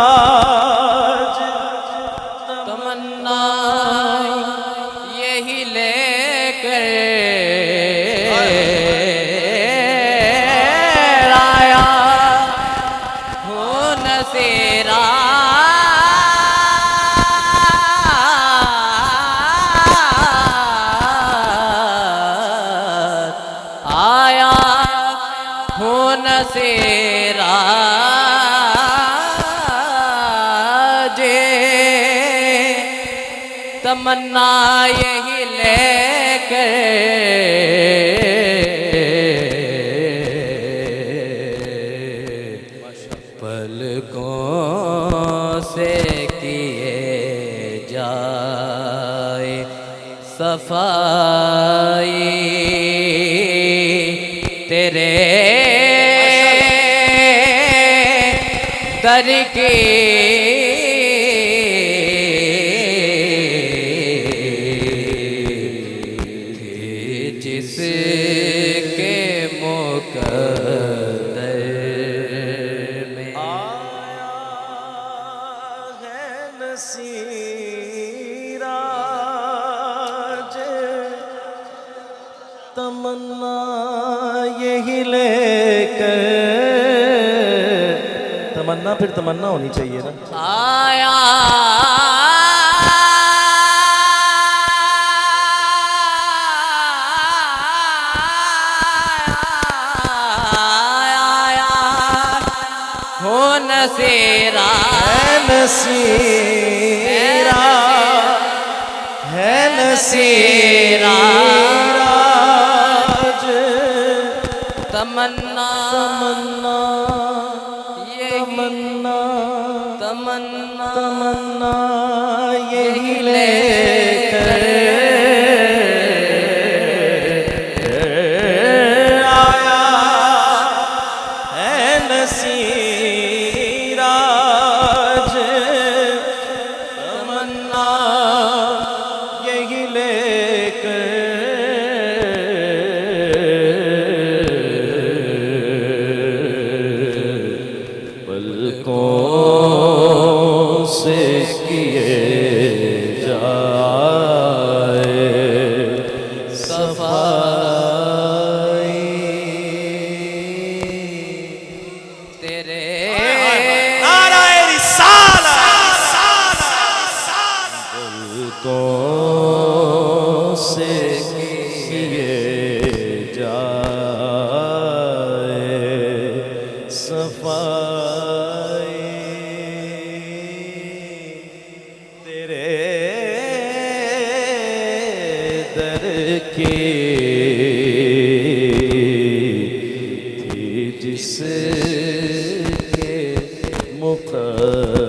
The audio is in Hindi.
नसीराज तमन्ना यही लेकर आया हूँ नसीरा आया हूँ नसीराज तमन्ना यही लेकर पलकों से किए जाए सफाई तेरे दर की जिसके मुकद्दर में आया है नसीराज तमन्ना यही लेकर तमन्ना फिर तमन्ना होनी चाहिए ना आया हो नसीरा नसीरा है नसीराज तमन्ना तमन्ना तमन्ना तमन्ना तमन्ना यही लेकर आया है नसीराज तमन्ना यही लेकर पलकों से किए जाए सफाई तेरे नाराए रिसालत पलकों से किए जाए सफाई तेरे दर की थी जिसके मुकद्दर